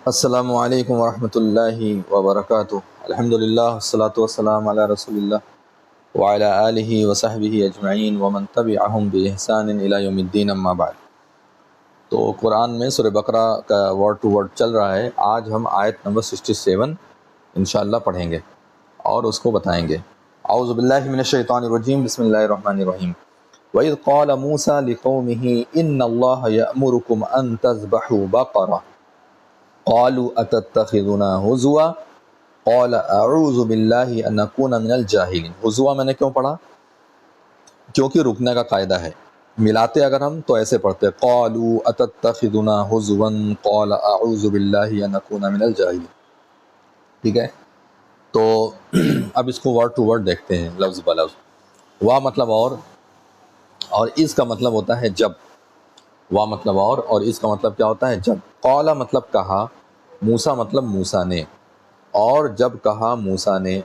السلام علیکم ورحمۃ اللہ وبرکاتہ۔ الحمدللہ والصلاۃ والسلام علی رسول اللہ وعلی آلہ وصحبہ اجمعین ومن تبعہم بإحسان الی یوم الدین، اما بعد۔ تو قرآن میں سورہ بقرہ کا ورڈ ٹو ورڈ چل رہا ہے۔ آج ہم آیت نمبر 67 انشاءاللہ پڑھیں گے اور اس کو بتائیں گے۔ اعوذ باللہ من الشیطان الرجیم، بسم اللہ الرحمن الرحیم۔ وَإِذْ قَالَ مُوسَى لِقَوْمِهِ إِنَّ اللَّهَ يَأْمُرُكُمْ أَن تَذْبَحُوا بَقَرَةً قَالُوا أَتَتَّخِذُنَا هُزُوًا قَالَ أَعُوذُ بِاللَّهِ أَنْ أَكُونَ مِنَ الْجَاهِلِينَ۔ ہزوا میں نے کیوں پڑھا؟ کیونکہ رکنے کا قاعدہ ہے، ملاتے اگر ہم تو ایسے پڑھتے قَالُوا أَتَتَّخِذُنَا هُزُوًا قَالَ أَعُوذُ بِاللَّهِ أَنْ أَكُونَ مِنَ الْجَاهِلِينَ۔ ٹھیک ہے، تو اب اس کو ورڈ ٹو ورڈ دیکھتے ہیں لفظ بلفظ۔ وا مطلب اور اس کا مطلب ہوتا ہے جب۔ وا مطلب اور اس کا مطلب کیا ہوتا ہے؟ جب۔ قال مطلب کہا، موسیٰ مطلب موسیٰ نے، اور جب کہا موسیٰ نے،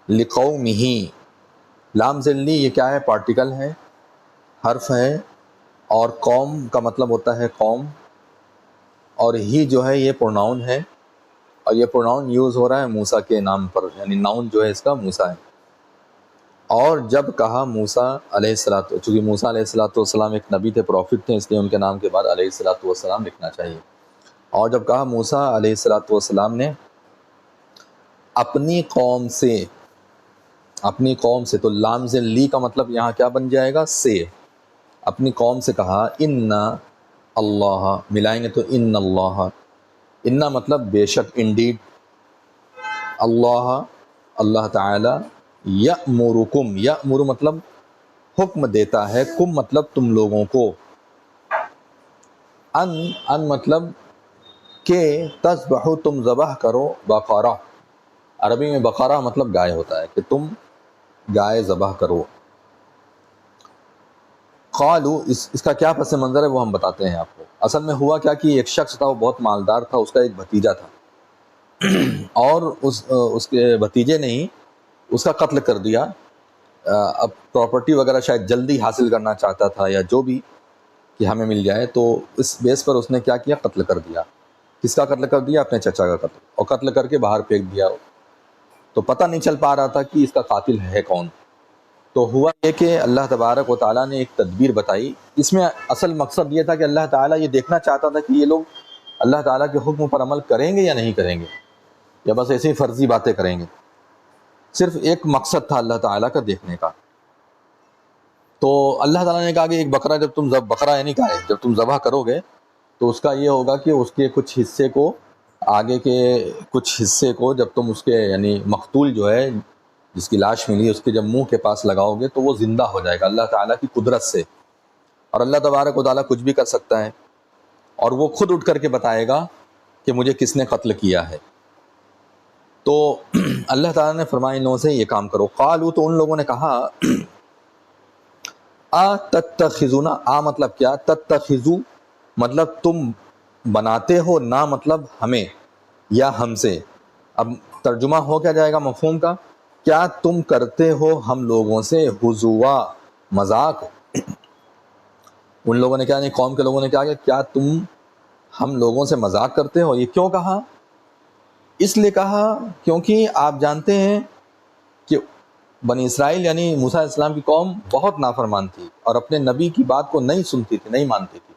لقومہ، لام ذلی یہ کیا ہے؟ پارٹیکل ہے، حرف ہے، اور قوم کا مطلب ہوتا ہے قوم، اور ہی جو ہے یہ پروناؤن ہے، اور یہ پروناؤن یوز ہو رہا ہے موسیٰ کے نام پر، یعنی ناؤن جو ہے اس کا موسیٰ ہے۔ اور جب کہا موسیٰ علیہ السلام، چونکہ موسیٰ علیہ السلام ایک نبی تھے، پروفٹ تھے، اس لیے ان کے نام کے بعد علیہ السلام لکھنا چاہیے۔ اور جب کہا موسیٰ علیہ السلام نے اپنی قوم سے، تو لام سے لی کا مطلب یہاں کیا بن جائے گا؟ سے۔ اپنی قوم سے کہا، ان اللہ، ملائیں گے تو ان اللہ، ان مطلب بے شک، انڈیڈ، اللہ تعالی، یأمرکم، یأمر مطلب حکم دیتا ہے، کم مطلب تم لوگوں کو، ان مطلب کہ تذبحو تم ذبح کرو، بقرہ، عربی میں بقرہ مطلب گائے ہوتا ہے، کہ تم گائے ذبح کرو۔ قالو، اس کا کیا پس منظر ہے وہ ہم بتاتے ہیں آپ کو۔ اصل میں ہوا کیا کہ ایک شخص تھا، وہ بہت مالدار تھا، اس کا ایک بھتیجا تھا، اور اس کے بھتیجے نے ہی اس کا قتل کر دیا۔ اب پراپرٹی وغیرہ شاید جلدی حاصل کرنا چاہتا تھا، یا جو بھی کہ ہمیں مل جائے، تو اس بیس پر اس نے کیا کیا؟ قتل کر دیا۔ کس کا قتل کر دیا؟ اپنے چچا کا قتل، اور قتل کر کے باہر پھینک دیا۔ تو پتہ نہیں چل پا رہا تھا کہ اس کا قاتل ہے کون۔ تو ہوا یہ کہ اللہ تبارک و تعالیٰ نے ایک تدبیر بتائی۔ اس میں اصل مقصد یہ تھا کہ اللہ تعالیٰ یہ دیکھنا چاہتا تھا کہ یہ لوگ اللہ تعالیٰ کے حکم پر عمل کریں گے یا نہیں کریں گے، یا بس ایسے ہی فرضی باتیں کریں گے۔ صرف ایک مقصد تھا اللہ تعالیٰ کا دیکھنے کا۔ تو اللہ تعالیٰ نے کہا کہ ایک بکرا جب تم بکرا یعنی گائے جب تم ذبح کرو گے، تو اس کا یہ ہوگا کہ اس کے کچھ حصے کو، آگے کے کچھ حصے کو جب تم اس کے، یعنی مقتول جو ہے جس کی لاش ملی، اس کے جب منہ کے پاس لگاؤ گے تو وہ زندہ ہو جائے گا اللہ تعالیٰ کی قدرت سے۔ اور اللہ تبارک و تعالیٰ کچھ بھی کر سکتا ہے، اور وہ خود اٹھ کر کے بتائے گا کہ مجھے کس نے قتل کیا ہے۔ تو اللہ تعالیٰ نے فرمایا ان لوگوں سے یہ کام کرو۔ قالو، تو ان لوگوں نے کہا، تتخذون، مطلب کیا؟ تتخذو مطلب تم بناتے ہو، نہ مطلب ہمیں یا ہم سے۔ اب ترجمہ ہو کیا جائے گا مفہوم کا؟ کیا تم کرتے ہو ہم لوگوں سے ہزوا، مذاق؟ ان لوگوں نے کیا، نہیں قوم کے لوگوں نے کیا تم ہم لوگوں سے مذاق کرتے ہو؟ یہ کیوں کہا؟ اس لیے کہا کیونکہ آپ جانتے ہیں کہ بنی اسرائیل یعنی موسیٰ علیہ السلام کی قوم بہت نافرمان تھی، اور اپنے نبی کی بات کو نہیں سنتی تھی، نہیں مانتی تھی۔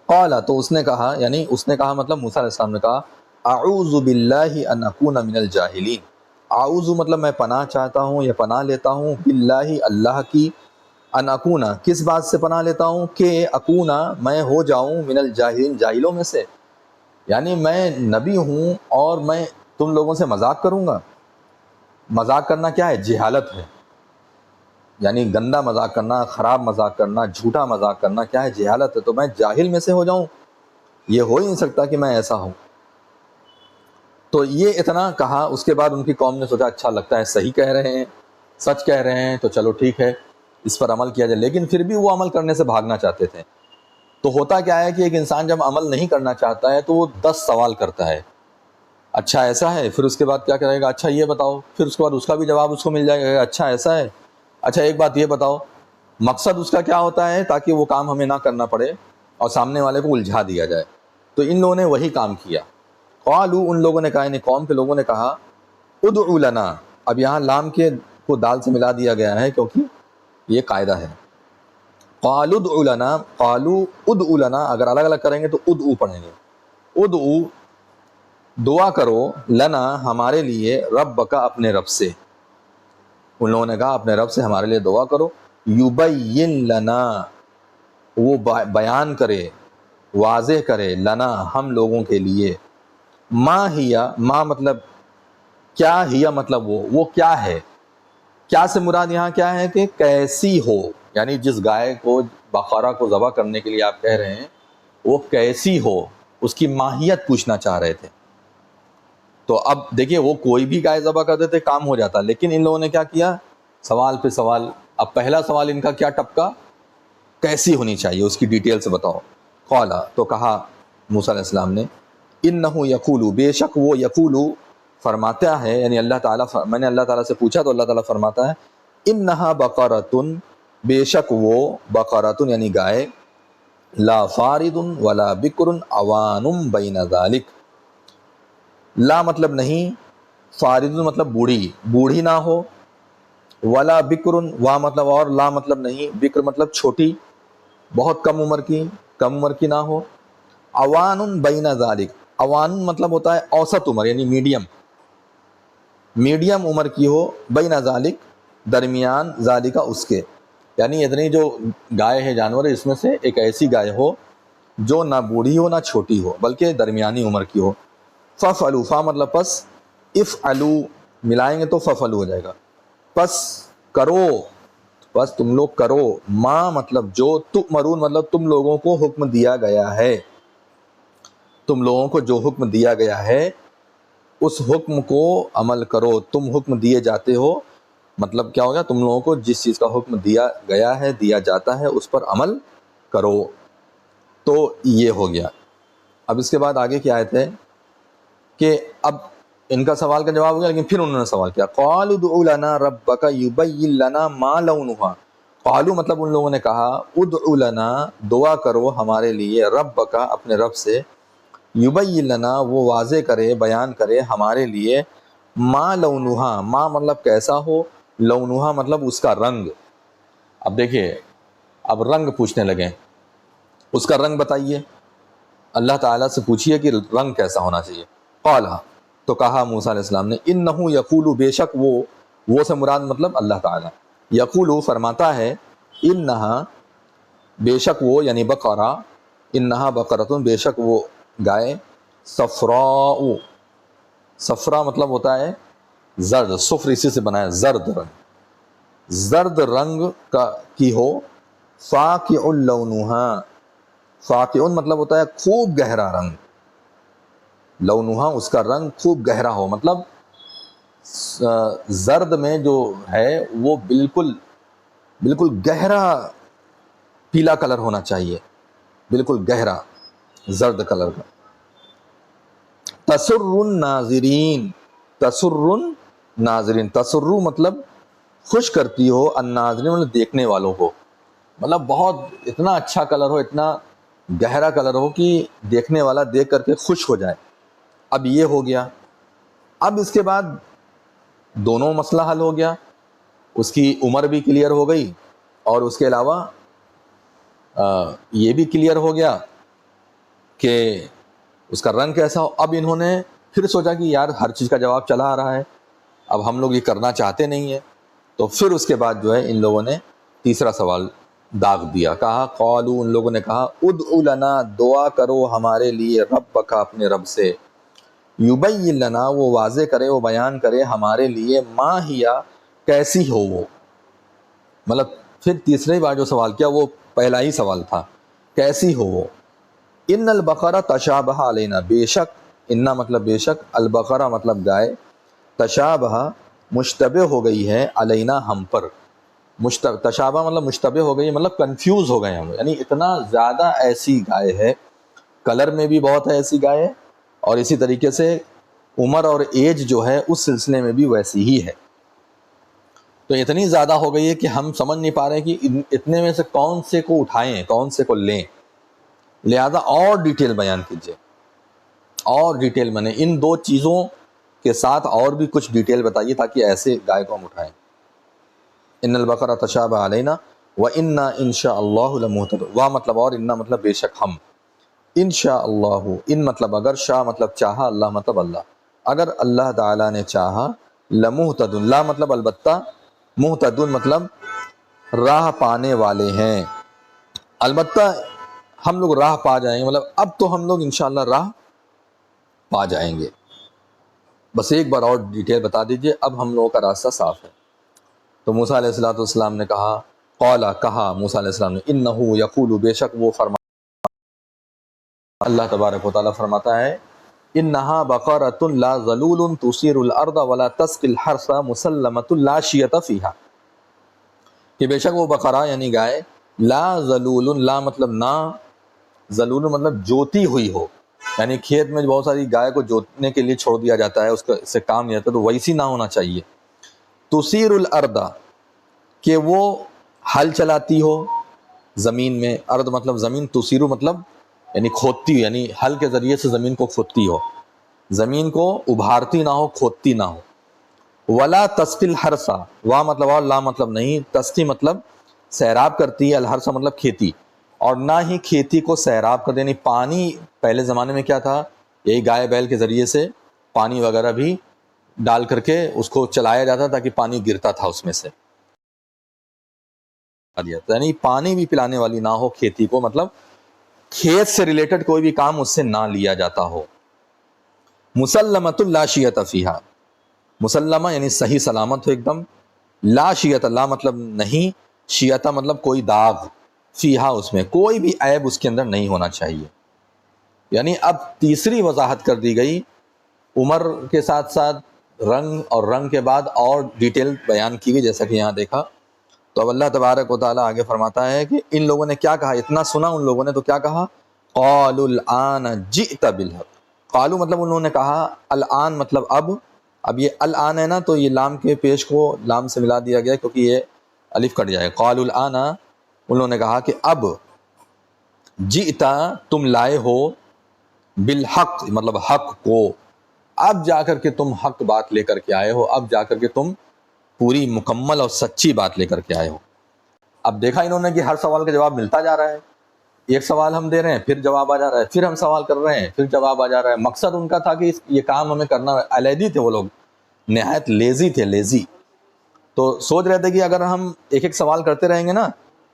قال، تو اس نے کہا، یعنی اس نے کہا مطلب موسیٰ علیہ السلام نے کہا، اعوذ باللہ ان اکون من الجاہلین۔ اعوذ مطلب میں پناہ چاہتا ہوں یا پناہ لیتا ہوں، باللہ اللہ کی، ان اکون کس بات سے پناہ لیتا ہوں؟ کہ اکون میں ہو جاؤں، من الجاہلین جاہلوں میں سے، یعنی میں نبی ہوں اور میں تم لوگوں سے مذاق کروں گا۔ مذاق کرنا کیا ہے؟ جہالت ہے، یعنی گندا مذاق کرنا، خراب مذاق کرنا، جھوٹا مذاق کرنا کیا ہے؟ جہالت ہے۔ تو میں جاہل میں سے ہو جاؤں؟ یہ ہو ہی نہیں سکتا کہ میں ایسا ہوں۔ تو یہ اتنا کہا، اس کے بعد ان کی قوم نے سوچا اچھا لگتا ہے، صحیح کہہ رہے ہیں، سچ کہہ رہے ہیں، تو چلو ٹھیک ہے اس پر عمل کیا جائے۔ لیکن پھر بھی وہ عمل کرنے سے بھاگنا چاہتے تھے۔ تو ہوتا کیا ہے کہ ایک انسان جب عمل نہیں کرنا چاہتا ہے تو وہ 10 سوال کرتا ہے، اچھا ایسا ہے، پھر اس کے بعد کیا کرے گا؟ اچھا یہ بتاؤ، پھر اس کے بعد اس کا بھی جواب اس کو مل جائے گا، اچھا ایسا ہے، اچھا ایک بات یہ بتاؤ۔ مقصد اس کا کیا ہوتا ہے؟ تاکہ وہ کام ہمیں نہ کرنا پڑے اور سامنے والے کو الجھا دیا جائے۔ تو ان لوگوں نے وہی کام کیا. قالوا ان لوگوں نے کہا، یعنی قوم کے لوگوں نے کہا، ادعو لنا. اب یہاں لام کے کو دال سے ملا دیا گیا ہے کیونکہ یہ قاعدہ ہے. قالوا ادعو لنا، قالوا ادعو لنا، اگر الگ الگ کریں گے تو ادعو پڑھیں گے. ادعو دعا کرو، لنا ہمارے لیے، ربک اپنے رب سے. ان لوگوں نے کہا اپنے رب سے ہمارے لیے دعا کرو. یبین لنا وہ بیان کرے، واضح کرے، لنا ہم لوگوں کے لیے. ما ہیا، ما مطلب کیا، ہیا مطلب وہ کیا ہے. کیا سے مراد یہاں کیا ہے کہ کیسی ہو، یعنی جس گائے کو، بقرہ کو ذبح کرنے کے لیے آپ کہہ رہے ہیں وہ کیسی ہو، اس کی ماہیت پوچھنا چاہ رہے تھے. تو اب دیکھیے وہ کوئی بھی گائے ذبح کر دیتے کام ہو جاتا، لیکن ان لوگوں نے کیا کیا، سوال پہ سوال. اب پہلا سوال ان کا کیا ٹپکا، کیسی ہونی چاہیے، اس کی ڈیٹیل سے بتاؤ. قال تو کہا موسیٰ علیہ السلام نے، انہ یقول بے شک وہ، یقول فرماتا ہے، یعنی اللہ تعالیٰ، میں نے اللہ تعالیٰ سے پوچھا تو اللہ تعالیٰ فرماتا ہے، انہا بقرۃ بے شک وہ، بقرۃ یعنی گائے، لا فارد ولا بکر عوان بین ذالک. لا مطلب نہیں، فارد مطلب بوڑھی، بوڑھی نہ ہو، ولا بکر وا مطلب اور، لا مطلب نہیں، بکر مطلب چھوٹی، بہت کم عمر کی نہ ہو. عوان بین ذالک، عوان مطلب ہوتا ہے اوسط عمر، یعنی میڈیم عمر کی ہو، بین ذالک درمیان، ذالک اس کے، یعنی اتنی جو گائے ہے، جانور ہے، اس میں سے ایک ایسی گائے ہو جو نہ بوڑھی ہو نہ چھوٹی ہو بلکہ درمیانی عمر کی ہو. ففعلوا، فا مطلب پس، افعلوا ملائیں گے تو ففعلوا ہو جائے گا، پس کرو، بس تم لوگ کرو، ما مطلب جو، تؤمرون مطلب تم لوگوں کو حکم دیا گیا ہے، تم لوگوں کو جو حکم دیا گیا ہے اس حکم کو عمل کرو. تم حکم دیے جاتے ہو، مطلب کیا ہوگا، تم لوگوں کو جس چیز کا حکم دیا گیا ہے، دیا جاتا ہے، اس پر عمل کرو. تو یہ ہو گیا. اب اس کے بعد آگے کی آیت ہے کہ اب ان کا سوال کا جواب ہو گیا، لیکن پھر انہوں نے سوال کیا، قالوا ادع لنا ربک یبین لنا ما لونھا. قالوا مطلب ان لوگوں نے کہا، ادع لنا دعا کرو ہمارے لیے، ربک اپنے رب سے، یبین لنا وہ واضح کرے، بیان کرے ہمارے لیے، ما لونھا، ما مطلب کیسا ہو، لونھا مطلب اس کا رنگ. اب دیکھیے اب رنگ پوچھنے لگے، اس کا رنگ بتائیے، اللہ تعالیٰ سے پوچھیے کہ رنگ کیسا ہونا چاہیے. قال تو کہا موسیٰ علیہ السلام نے، انہ یقول بے شک وہ سے مراد مطلب اللہ تعالیٰ، یقول فرماتا ہے، انہا بے شک وہ، یعنی بقرہ، انہا بقرۃ بے شک وہ گائے، صفراء، صفرا مطلب ہوتا ہے زرد، صفر اسی سے بنا ہے زرد رنگ، زرد رنگ کی ہو، فاقع لونھا، فاقع مطلب ہوتا ہے خوب گہرا رنگ، لونھا اس کا رنگ خوب گہرا ہو، مطلب زرد میں جو ہے وہ بالکل گہرا پیلا کلر ہونا چاہیے، بالکل گہرا زرد کلر کا. تسر الناظرین، تسر الناظرین، تسر مطلب خوش کرتی ہو، الناظرین مطلب دیکھنے والوں کو، مطلب بہت اتنا اچھا کلر ہو، اتنا گہرا کلر ہو کہ دیکھنے والا دیکھ کر کے خوش ہو جائے. اب یہ ہو گیا. اب اس کے بعد دونوں مسئلہ حل ہو گیا، اس کی عمر بھی کلیئر ہو گئی اور اس کے علاوہ یہ بھی کلیئر ہو گیا کہ اس کا رنگ کیسا ہو. اب انہوں نے پھر سوچا کہ یار ہر چیز کا جواب چلا آ رہا ہے، اب ہم لوگ یہ کرنا چاہتے نہیں ہیں، تو پھر اس کے بعد جو ہے ان لوگوں نے تیسرا سوال داغ دیا. کہا قالوا ان لوگوں نے کہا، ادع لنا دعا کرو ہمارے لیے، ربک اپنے رب سے، یبین لنا وہ واضح کرے، وہ بیان کرے ہمارے لیے، ما ہیا کیسی ہو وہ. مطلب پھر تیسری بار جو سوال کیا وہ پہلا ہی سوال تھا، کیسی ہو وہ. ان البقرہ تشابہ علینا، بے شک، انا مطلب بے شک، البقرہ مطلب گائے، تشابہ مشتبہ ہو گئی ہے، علینا ہم پر، تشابہ مطلب مشتبہ ہو گئی، مطلب کنفیوز ہو گئے ہم، یعنی اتنا زیادہ ایسی گائے ہے، کلر میں بھی بہت ہے ایسی گائے، اور اسی طریقے سے عمر اور ایج جو ہے اس سلسلے میں بھی ویسی ہی ہے. تو اتنی زیادہ ہو گئی ہے کہ ہم سمجھ نہیں پا رہے کہ اتنے میں سے کون سے کو اٹھائیں، کون سے کو لیں. لہذا اور ڈیٹیل بیان کیجیے، اور ڈیٹیل میں نے ان دو چیزوں کے ساتھ اور بھی کچھ ڈیٹیل بتائیے تاکہ ایسے گائے کو ہم اٹھائیں۔ ان البقرہ تشابہ علینا وَإِنَّا إِن شاء اللَّهُ لَمُهْتَدُونَ، وا مطلب اور انا مطلب بے شک ہم، انشاء اللہ، ان مطلب اگر، شاء مطلب چاہا، اللہ مطلب اللہ، اگر اللہ تعالیٰ نے چاہا، لمہتدون، لا مطلب البتہ، مہتدون مطلب راہ پانے والے ہیں، البتہ ہم لوگ راہ پا جائیں گے، مطلب اب تو ہم لوگ انشاءاللہ راہ پا جائیں گے۔ بس ایک بار اور ڈیٹیل بتا دیجئے، اب ہم لوگوں کا راستہ صاف ہے۔ تو موسیٰ علیہ السلام نے کہا، قولا کہا موسیٰ علیہ السلام نے، انہو یقول، بے شک وہ فرما، اللہ تبارک و تعالیٰ فرماتا ہے، انہا بقرۃ لا ذلول تثیر الارض ولا تسقی الحرث مسلمۃ لا شیۃ فیہا، کہ بے شک وہ بقرہ یعنی گائے، لا ذلول، لا مطلب نہ، ذلول مطلب جوتی ہوئی ہو، یعنی کھیت میں بہت ساری گائے کو جوتنے کے لیے چھوڑ دیا جاتا ہے، اس کا سے کام نہیں آتا، تو ویسی نہ ہونا چاہیے۔ تثیر الارض، کہ وہ ہل چلاتی ہو زمین میں، ارض مطلب زمین، تثیر مطلب یعنی کھودتی ہو، یعنی ہل کے ذریعے سے زمین کو کھودتی ہو، زمین کو ابھارتی نہ ہو، کھودتی نہ ہو۔ ولا تسقی الحرث، وا مطلب اور، لا مطلب نہیں، تسقی مطلب سیراب کرتی ہے، الحرث مطلب کھیتی، اور نہ ہی کھیتی کو سیراب کر، یعنی پانی پہلے زمانے میں کیا تھا، یہی گائے بیل کے ذریعے سے پانی وغیرہ بھی ڈال کر کے اس کو چلایا جاتا تاکہ پانی گرتا تھا اس میں سے، یعنی پانی بھی پلانے والی نہ ہو کھیتی کو، مطلب کھیت سے ریلیٹڈ کوئی بھی کام اس سے نہ لیا جاتا ہو۔ مسلمۃ لا شیۃ فیہا، مسلمہ یعنی صحیح سلامت ہو ایک دم، لا شیۃ، لا مطلب نہیں، شیۃ مطلب کوئی داغ، فیہا اس میں کوئی بھی عیب اس کے اندر نہیں ہونا چاہیے۔ یعنی اب تیسری وضاحت کر دی گئی، عمر کے ساتھ ساتھ رنگ، اور رنگ کے بعد اور ڈیٹیل بیان کی گئی، جیسا کہ یہاں دیکھا۔ تو اب اللہ تبارک و تعالیٰ آگے فرماتا ہے کہ ان لوگوں نے کیا کہا، اتنا سنا ان لوگوں نے تو کیا کہا، قالوا الآن جئت بالحق، قالوا مطلب انہوں نے کہا، الآن مطلب اب یہ الآن ہے نا، تو یہ لام کے پیش کو لام سے ملا دیا گیا کیونکہ یہ الف کٹ جائے، قالوا الآن، انہوں نے کہا کہ اب، جئت تم لائے ہو، بالحق مطلب حق کو، اب جا کر کے تم حق بات لے کر کے آئے ہو، اب جا کر کے تم پوری مکمل اور سچی بات لے کر کے آئے ہو۔ اب دیکھا انہوں نے کہ ہر سوال کا جواب ملتا جا رہا ہے، ایک سوال ہم دے رہے ہیں، پھر جواب آ جا رہا ہے، پھر ہم سوال کر رہے ہیں، پھر جواب آ جا رہا ہے۔ مقصد ان کا تھا کہ یہ کام ہمیں کرنا ہے، علیحدی تھے وہ لوگ، نہایت لیزی تھے، لیزی، تو سوچ رہے تھے کہ اگر ہم ایک ایک سوال کرتے رہیں گے نا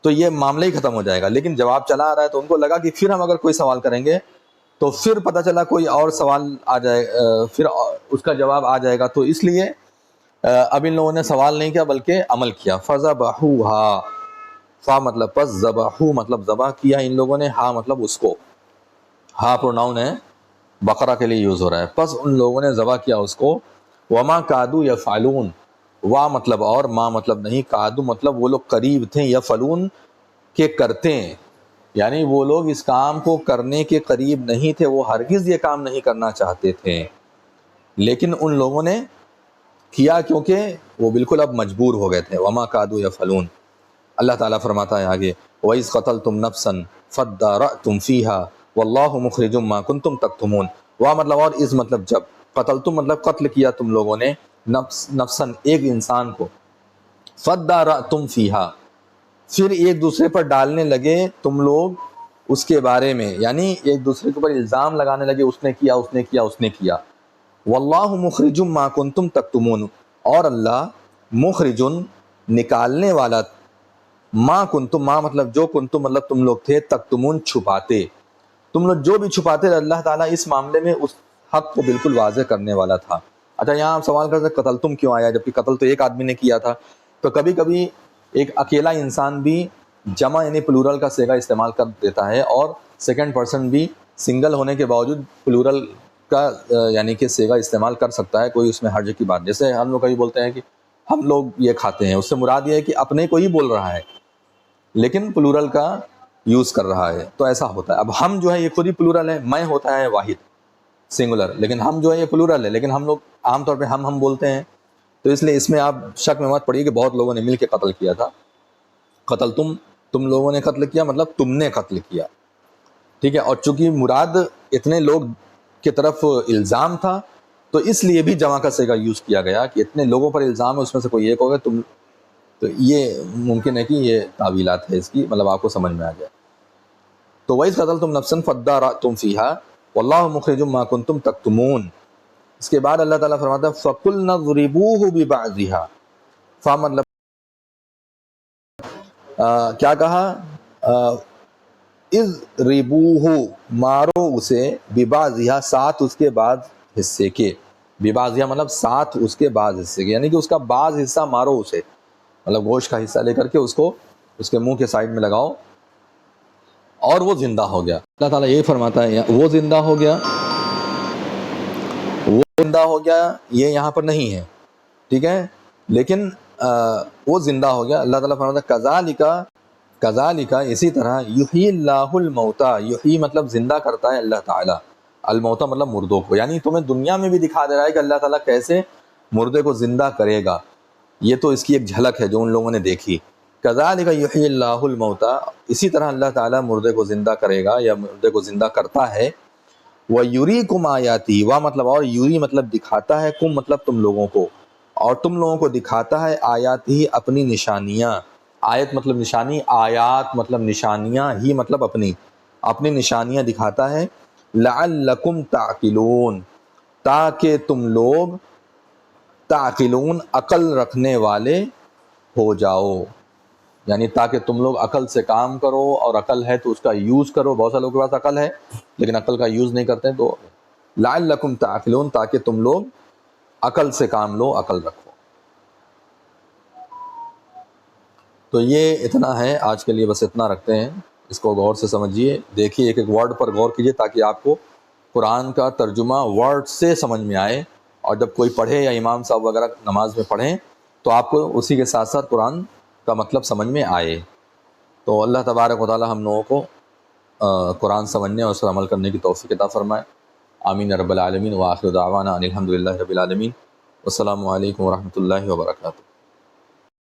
تو یہ معاملہ ہی ختم ہو جائے گا، لیکن جواب چلا آ رہا ہے تو ان کو لگا کہ پھر ہم اگر کوئی سوال کریں گے تو پھر پتہ چلا کوئی اور سوال آ جائے، پھر اس کا جواب آ جائے گا، تو اس لیے اب ان لوگوں نے سوال نہیں کیا بلکہ عمل کیا۔ فَذَبَحُوهَا، فا مطلب پس، ذبحو مطلب ذبح کیا ان لوگوں نے، ہا مطلب اس کو، ہا پروناؤن ہے، بقرہ کے لیے یوز ہو رہا ہے، پس ان لوگوں نے ذبح کیا اس کو۔ وما کادو یفعلون، وا مطلب اور، ما مطلب نہیں، کادو مطلب وہ لوگ قریب تھے، یفعلون کے کرتے ہیں، یعنی وہ لوگ اس کام کو کرنے کے قریب نہیں تھے، وہ ہرگز یہ کام نہیں کرنا چاہتے تھے، لیکن ان لوگوں نے کیا کیونکہ وہ بالکل اب مجبور ہو گئے تھے۔ وما کادو یفعلون، اللہ تعالیٰ فرماتا ہے آگے، وَإِذْ قَتَلْتُمْ نَفْسًا فَادَّارَأْتُمْ فِيهَا وَاللَّهُ مُخْرِجٌ مَا كُنْتُمْ تَكْتُمُونَ، وا مطلب اور، از مطلب جب، قتلتم مطلب قتل کیا تم لوگوں نے، نفساً ایک انسان کو، فَادَّارَأْتُمْ فِيهَا پھر ایک دوسرے پر ڈالنے لگے تم لوگ اس کے بارے میں، یعنی ایک دوسرے کے اوپر الزام لگانے لگے، اس نے کیا، اس نے کیا، اس نے کیا۔ وَاللَّهُ مُخْرِجٌ مَا كُنْتُمْ تَكْتُمُونَ، اور اللہ مخرجن نکالنے والا، ما کنتم، ما مطلب جو، کنتم مطلب تم لوگ تھے، تکتمون چھپاتے، تم لوگ جو بھی چھپاتے، اللہ تعالیٰ اس معاملے میں اس حق کو بالکل واضح کرنے والا تھا۔ اچھا یہاں آپ سوال کرتے قتل تم کیوں آیا، جبکہ قتل تو ایک آدمی نے کیا تھا، تو کبھی کبھی ایک اکیلا انسان بھی جمع یعنی پلورل کا صیغہ استعمال کر دیتا ہے، اور سیکنڈ پرسن بھی سنگل ہونے کے باوجود پلورل کا یعنی کہ صیغہ استعمال کر سکتا ہے، کوئی اس میں حرج کی بات، جیسے ہم لوگ کبھی بولتے ہیں کہ ہم لوگ یہ کھاتے ہیں، اس سے مراد یہ ہے کہ اپنے کو ہی بول رہا ہے لیکن پلورل کا یوز کر رہا ہے، تو ایسا ہوتا ہے۔ اب ہم جو ہے یہ خود ہی پلورل ہے، میں ہوتا ہے واحد سنگولر، لیکن ہم جو ہے یہ پلورل ہے، لیکن ہم لوگ عام طور پہ ہم بولتے ہیں، تو اس لیے اس میں آپ شک میں مت پڑیے کہ بہت لوگوں نے مل کے قتل کیا تھا۔ قتل تم لوگوں نے قتل کیا مطلب تم نے قتل کیا۔ ٹھیک ہے. اور چونکہ مراد اتنے لوگ کی طرف الزام تھا تو اس لیے بھی جمع کا صیغہ یوز کیا گیا کہ اتنے لوگوں پر الزام ہے، اس میں سے کوئی ایک ہوگا تم. تو یہ ممکن ہے کہ یہ تعویلات ہے اس کی، مطلب آپ کو سمجھ میں آ جائے. تو وَإِذْ قَتَلْتُمْ نَفْسًا فَادَّارَأْتُمْ فِيهَا وَاللَّهُ مُخْرِجٌ مَا كُنْتُمْ تَكْتُمُونَ. اس کے بعد اللہ تعالیٰ فرماتا ہے فَقُلْنَا اضْرِبُوهُ بِبَعْضِهَا. مطلب کیا کہا؟ اضْرِبُوهُ مارو اسے، بِبَعْضِهَا ساتھ اس کے بعد حصے کے. بِبَعْضِهَا مطلب ساتھ اس کے بعض حصے کے، یعنی کہ اس کا بعض حصہ مارو اسے، مطلب گوشت کا حصہ لے کر کے اس کو اس کے منہ کے سائڈ میں لگاؤ اور وہ زندہ ہو گیا. اللہ تعالیٰ یہ فرماتا ہے وہ زندہ ہو گیا، وہ زندہ ہو گیا، یہ یہاں پر نہیں ہے، ٹھیک ہے، لیکن وہ زندہ ہو گیا. اللہ تعالیٰ فرماتا ہے کذالک اسی طرح یحیی اللہ الموتیٰ. یحیی مطلب زندہ کرتا ہے اللہ تعالیٰ، الموتیٰ مطلب مردوں کو، یعنی تمہیں دنیا میں بھی دکھا دے رہا ہے کہ اللہ تعالیٰ کیسے مردے کو زندہ کرے گا. یہ تو اس کی ایک جھلک ہے جو ان لوگوں نے دیکھی. کذالک یحیی اللہ الموتیٰ، اسی طرح اللہ تعالیٰ مردے کو زندہ کرے گا یا مردے کو زندہ کرتا ہے. وَيُرِيكُمْ آیَاتِهِ، وا مطلب اور یوری مطلب دکھاتا ہے، کم مطلب تم لوگوں کو، اور تم لوگوں کو دکھاتا ہے آیاتہ اپنی نشانیاں. آیت مطلب نشانی، آیات مطلب نشانیاں، ہی مطلب اپنی نشانیاں دکھاتا ہے. لعلکم تعقلون، تاکہ تم لوگ تعقلون عقل رکھنے والے ہو جاؤ، یعنی تاکہ تم لوگ عقل سے کام کرو، اور عقل ہے تو اس کا یوز کرو. بہت سارے لوگوں کے پاس عقل ہے لیکن عقل کا یوز نہیں کرتے. تو لعلکم تعقلون، تاکہ تم لوگ عقل سے کام لو، عقل رکھو. تو یہ اتنا ہے آج کے لیے، بس اتنا رکھتے ہیں. اس کو غور سے سمجھیے، دیکھیے، ایک ایک ورڈ پر غور کیجیے تاکہ آپ کو قرآن کا ترجمہ ورڈ سے سمجھ میں آئے، اور جب کوئی پڑھے یا امام صاحب وغیرہ نماز میں پڑھیں تو آپ کو اسی کے ساتھ ساتھ قرآن کا مطلب سمجھ میں آئے. تو اللہ تبارک و تعالی ہم لوگوں کو قرآن سمجھنے اور اس پر عمل کرنے کی توفیق عطا فرمائے. آمین رب العالمین. وآخر دعوانا ان الحمد للہ رب العالمین. والسلام علیکم ورحمۃ اللہ وبرکاتہ.